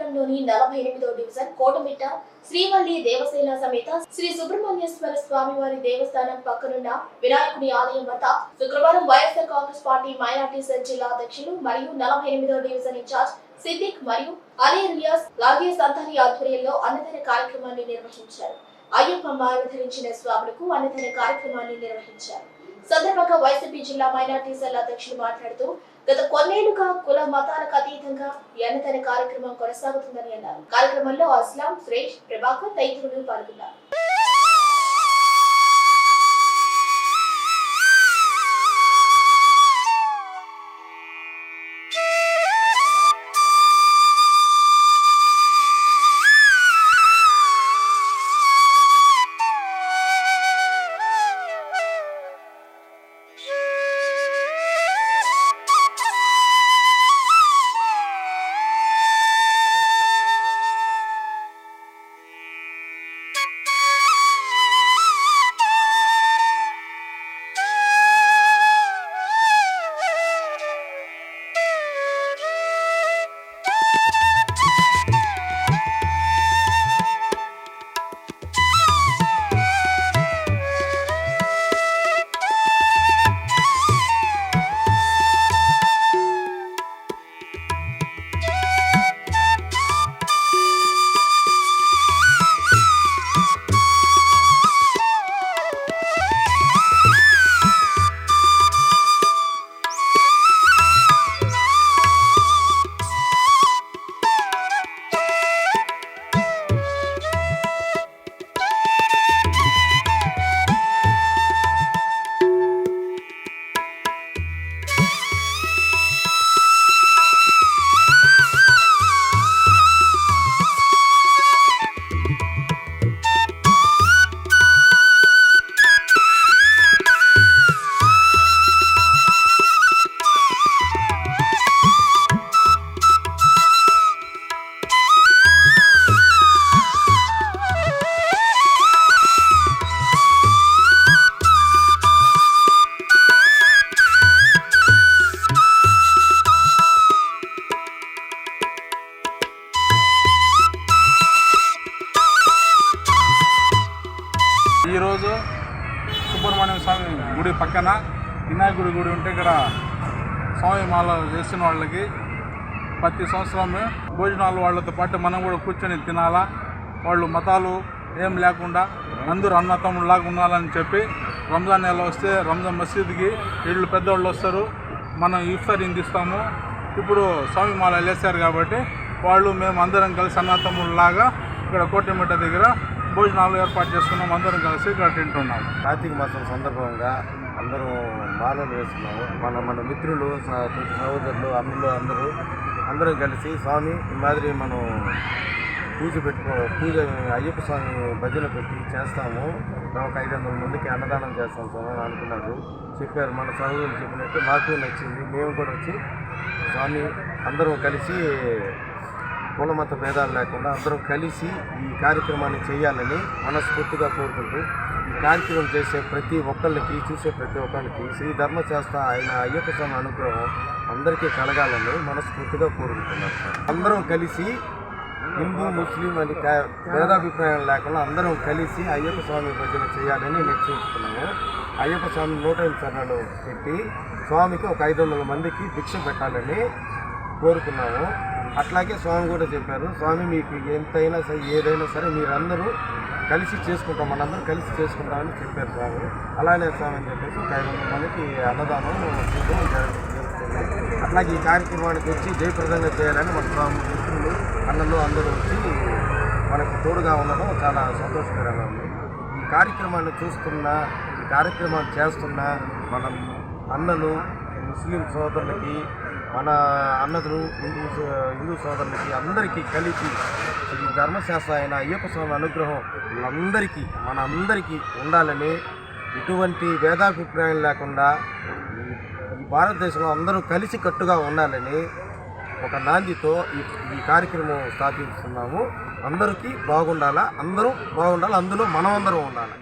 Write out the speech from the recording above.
పట్టణంలోని 48వ డివిజన్ కోటమిట్ట శ్రీవల్లి దేవసేన సమేత శ్రీ సుబ్రహ్మణ్యేశ్వర స్వామివారి దేవస్థానం పక్కనున్న వినాయకుని ఆలయం వద్ద శుక్రవారం YSR Congress party minority cell జిల్లా అధ్యక్షులు మరియు 48వ డివిజన్ ఇన్ఛార్జ్ సిద్దిక్ మరియు అలీ రియాజ్ లాగే సంతాని ఆధ్వర్యంలో అన్నదాన కార్యక్రమాన్ని నిర్వహించారు. అయ్యప్ప మాల ధరించిన స్వాములకు అన్నదాన కార్యక్రమాన్ని నిర్వహించారు. సందర్భంగా వైసీపీ జిల్లా మైనార్టీ సెల్ అధ్యక్షులు మాట్లాడుతూ గత కొన్నేళ్లుగా కుల మతాలకు అతీతంగా ఈ అన్నదాన కార్యక్రమం కొనసాగుతుందని అన్నారు. కార్యక్రమంలో అస్లాం, సురేష్, ప్రభాకర్ తదితరులు పాల్గొన్నారు. ఈరోజు సుబ్రహ్మణ్య స్వామి గుడి పక్కన వినాయకుడి గుడి ఉంటే ఇక్కడ స్వామి మాల చేసిన వాళ్ళకి ప్రతి సంవత్సరం భోజనాలు వాళ్ళతో పాటు మనం కూడా కూర్చొని తినాలా, వాళ్ళు మతాలు ఏం లేకుండా అందరూ అన్నతమ్ముళ్ళలాగా ఉండాలని చెప్పి రంజాన్ నెల వస్తే రంజాన్ మసీద్కి వీళ్ళు పెద్దవాళ్ళు వస్తారు, మనం ఇఫ్తార్ ఇందిస్తాము. ఇప్పుడు స్వామి మాల వేశారు కాబట్టి వాళ్ళు మేము అందరం కలిసి అన్నతమ్ముళ్ళలాగా ఇక్కడ కోటమిట్ట దగ్గర భోజనాలు ఏర్పాటు చేసుకున్నాం. అందరం కలిసి ఇక్కడ తింటున్నాం. కార్తీక మాసం సందర్భంగా అందరూ మాలలు వేస్తున్నాము. మన మిత్రులు, సహోదరులు, అన్నలు అందరూ కలిసి స్వామి ఈ మాదిరి మనం పూజ అయ్యప్ప స్వామి భజన పెట్టి చేస్తాము. ఒక 500 మందికి అన్నదానం చేస్తాం స్వామి అని అనుకున్నారు, చెప్పారు. మన సహోదరులు చెప్పినట్టు మాకు నచ్చింది. మేము కూడా వచ్చి స్వామి అందరం కలిసి కులమత భేదాలు లేకుండా అందరం కలిసి ఈ కార్యక్రమాన్ని చేయాలని మనస్ఫూర్తిగా కోరుకుంటూ, ఈ కార్యక్రమం చేసే ప్రతి ఒక్కళ్ళకి, చూసే ప్రతి ఒక్కరికి శ్రీ ధర్మశాస్త్ర ఆయన అయ్యప్ప స్వామి అనుగ్రహం అందరికీ కలగాలని మనస్ఫూర్తిగా కోరుకుంటున్నాం. అందరం కలిసి హిందూ, ముస్లిం అని భేదాభిప్రాయం లేకుండా అందరం కలిసి అయ్యప్ప స్వామి భజన చేయాలని నిశ్చయించుకున్నాము. అయ్యప్ప స్వామి 108 చరణాలు పెట్టి స్వామికి ఒక 500 మందికి భిక్ష పెట్టాలని కోరుకున్నాము. అట్లాగే స్వామి కూడా చెప్పారు, స్వామి మీకు ఎంతైనా సరే ఏదైనా సరే మీరందరూ కలిసి చేసుకుంటాం, మనందరూ కలిసి చేసుకుంటామని చెప్పారు స్వామి. అలానే స్వామి అని చెప్పేసి 500 మందికి అన్నదానం జరుగుతుంది. అట్లాగే ఈ కార్యక్రమానికి వచ్చి జయప్రదంగా చేయాలని మన స్వామి మిత్రులు, అన్నలు అందరూ వచ్చి మనకు తోడుగా ఉండడం చాలా సంతోషకరంగా ఉంది. ఈ కార్యక్రమాన్ని చూస్తున్నా, ఈ కార్యక్రమాన్ని చేస్తున్న మన అన్నలు, ముస్లిం సోదరులకి, మన అన్నదులు, హిందూ సోదరులకి అందరికీ కలిపి ఈ ధర్మశాస్త్ర అయిన అయ్యప్ప స్వామి అనుగ్రహం మన అందరికీ ఉండాలని, ఎటువంటి భేదాభిప్రాయం లేకుండా ఈ భారతదేశంలో అందరూ కలిసి కట్టుగా ఉండాలని ఒక నాందితో ఈ కార్యక్రమం స్థాపిస్తున్నాము. అందరికీ బాగుండాలా, అందరూ బాగుండాలి, అందులో మనమందరం ఉండాలి.